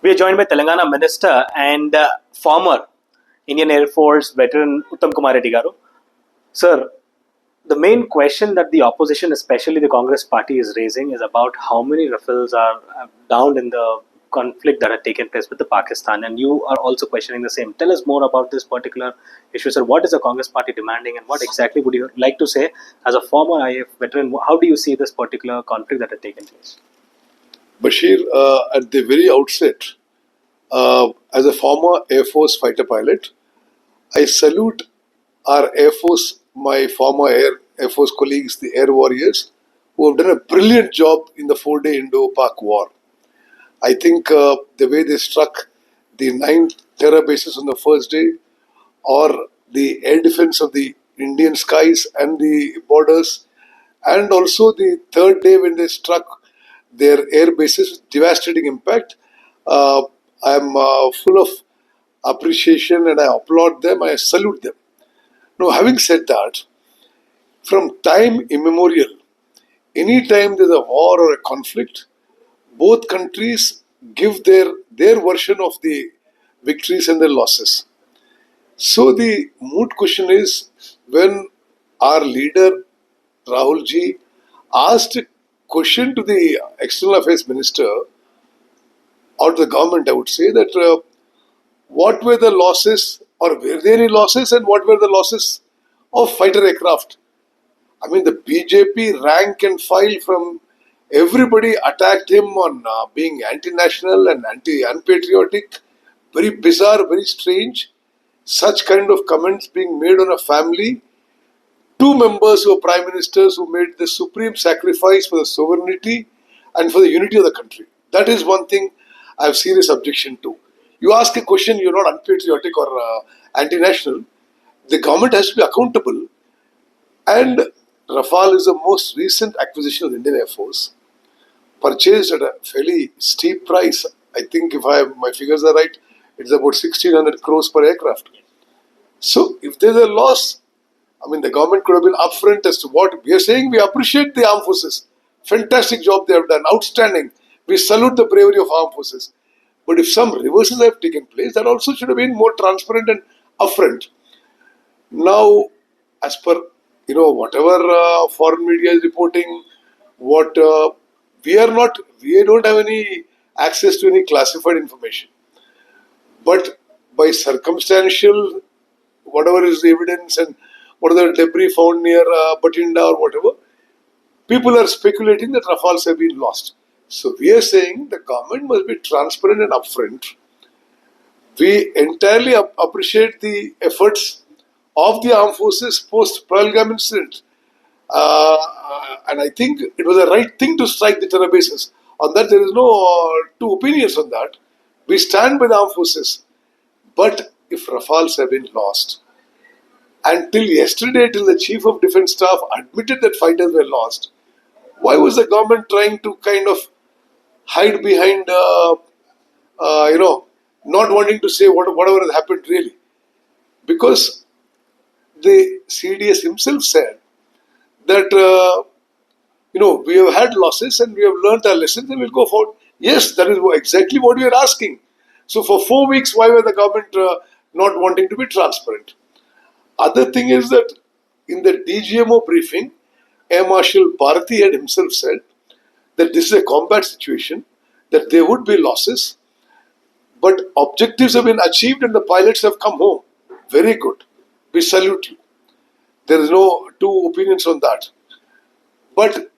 We are joined by Telangana Minister and former Indian Air Force veteran Uttam Kumar Reddy Garu. Sir, the main question that the opposition, especially the Congress party, is raising is about how many Rafales are downed in the conflict that had taken place with the Pakistan, and you are also questioning the same. Tell us more about this particular issue, sir. What is the Congress party demanding, and what exactly would you like to say as a former IAF veteran? How do you see this particular conflict that had taken place? Bashir, at the very outset, as a former Air Force fighter pilot, I salute our Air Force, my former Air Force colleagues, the Air Warriors, who have done a brilliant job in the 4-day Indo-Pak war. I think the way they struck the 9 terror bases on the first day, or the air defense of the Indian skies and the borders, and also the third day when they struck their air bases with devastating impact, uh, I am full of appreciation and I applaud them, I salute them. Now, having said that, from time immemorial, anytime there's a war or a conflict, both countries give their version of the victories and their losses. So the moot question is, when our leader Rahul ji asked a question to the External Affairs Minister or to the government, I would say that what were the losses, or were there any losses, and what were the losses of fighter aircraft? I mean, the BJP rank and file from everybody attacked him on being anti-national and anti-unpatriotic. Very bizarre, very strange. Such kind of comments being made on a family. Two members who are prime ministers who made the supreme sacrifice for the sovereignty and for the unity of the country. That is one thing I have serious objection to. You ask a question, you're not unpatriotic or anti-national. The government has to be accountable. And Rafale is the most recent acquisition of the Indian Air Force, purchased at a fairly steep price. I think if my figures are right, it's about 1,600 crores per aircraft. So if there's a loss, I mean, the government could have been upfront as to what we are saying. We appreciate the armed forces. Fantastic job they have done. Outstanding. We salute the bravery of armed forces. But if some reversals have taken place, that also should have been more transparent and upfront. Now, as per whatever foreign media is reporting, what we don't have any access to any classified information. But by circumstantial, whatever is the evidence and what are the debris found near Batinda or whatever, people are speculating that Rafales have been lost. So we are saying the government must be transparent and upfront. We entirely appreciate the efforts of the armed forces post Pearlgam incident. And I think it was the right thing to strike the terror bases. On that, there is no two opinions on that. We stand by the armed forces. But if Rafales have been lost, until yesterday, till the Chief of Defence Staff admitted that fighters were lost, why was the government trying to kind of hide behind, not wanting to say whatever has happened really? Because the CDS himself said that, we have had losses and we have learnt our lessons and we'll go forward. Yes, that is exactly what we are asking. So for 4 weeks, why were the government not wanting to be transparent? Other thing is that in the DGMO briefing, Air Marshal Bharati had himself said that this is a combat situation, that there would be losses, but objectives have been achieved and the pilots have come home. Very good. We salute you. There is no two opinions on that. But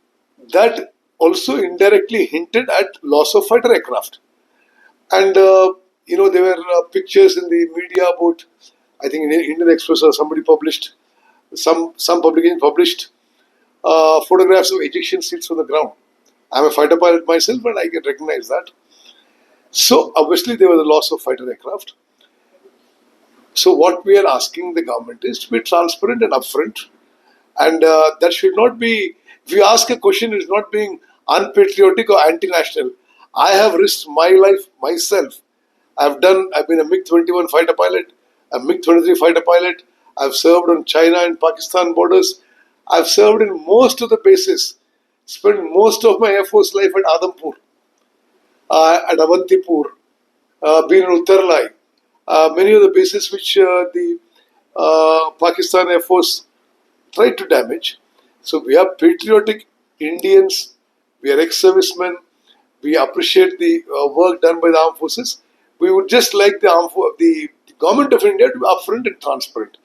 that also indirectly hinted at loss of fighter aircraft. And, there were pictures in the media about, I think in Indian Express or somebody published, some publication published photographs of ejection seats from the ground. I'm a fighter pilot myself and I can recognize that. So obviously there was a loss of fighter aircraft. So what we are asking the government is to be transparent and upfront. And that should not be, if you ask a question, it's not being unpatriotic or anti-national. I have risked my life myself. I've been a MiG-21 fighter pilot, a MiG-23 fighter pilot. I've served on China and Pakistan borders. I've served in most of the bases. Spent most of my Air Force life at Adampur, at Avantipur, been in Uttarlai, many of the bases which the Pakistan Air Force tried to damage. So we are patriotic Indians, we are ex-servicemen, we appreciate the work done by the armed forces. We would just like the government of India to be upfront and transparent.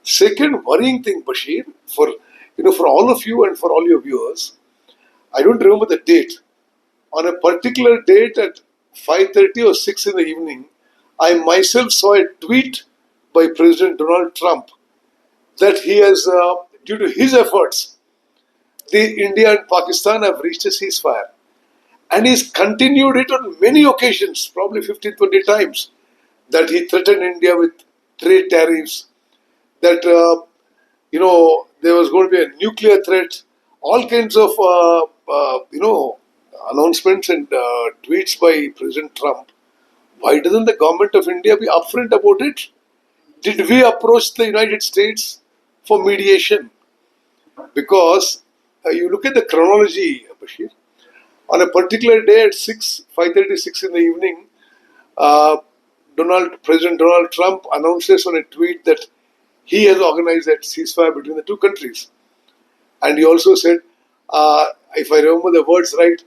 Second worrying thing, Bashir, for all of you and for all your viewers, I don't remember the date. On a particular date at 5:30 or 6 in the evening, I myself saw a tweet by President Donald Trump that he has, due to his efforts, the India and Pakistan have reached a ceasefire. And he's continued it on many occasions, probably 15, 20 times, that he threatened India with trade tariffs, that, there was going to be a nuclear threat, all kinds of, announcements and tweets by President Trump. Why doesn't the government of India be upfront about it? Did we approach the United States for mediation? Because you look at the chronology, Bashir. On a particular day at 5:36 in the evening, President Donald Trump announces on a tweet that he has organized a ceasefire between the two countries. And he also said, if I remember the words right,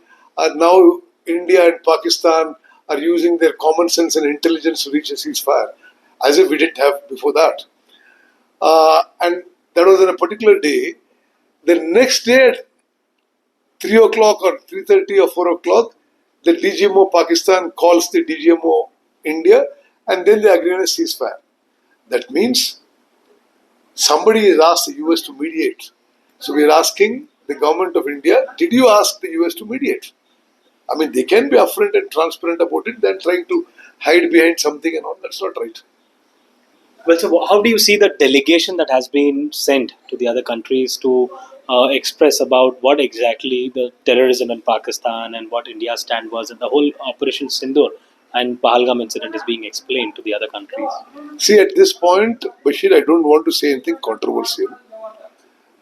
now India and Pakistan are using their common sense and intelligence to reach a ceasefire, as if we didn't have before that. And that was on a particular day. The next day at 3 o'clock or 3:30 or 4 o'clock, the DGMO Pakistan calls the DGMO India, and then they agree on a ceasefire. That means somebody has asked the US to mediate. So we are asking the government of India, did you ask the US to mediate? I mean, they can be upfront and transparent about it than trying to hide behind something and all. That's not right. Well, so how do you see the delegation that has been sent to the other countries to express about what exactly the terrorism in Pakistan and what India's stand was, and the whole Operation Sindoor and Pahalgam incident is being explained to the other countries? See, at this point, Bashir, I don't want to say anything controversial.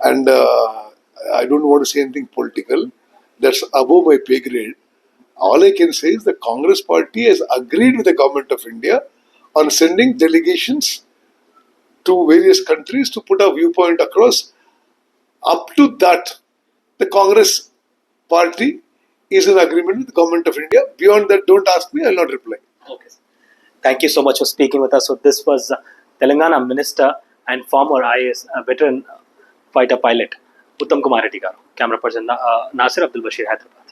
And I don't want to say anything political. That's above my pay grade. All I can say is the Congress party has agreed with the government of India on sending delegations to various countries to put our viewpoint across. Up to that, the Congress party is in agreement with the government of India. Beyond that, don't ask me, I will not reply. Okay. Thank you so much for speaking with us. So this was Telangana Minister and former IAS veteran fighter pilot Uttam Kumar Reddy garu. Camera person Nasir Abdul Bashir, Hyderabad.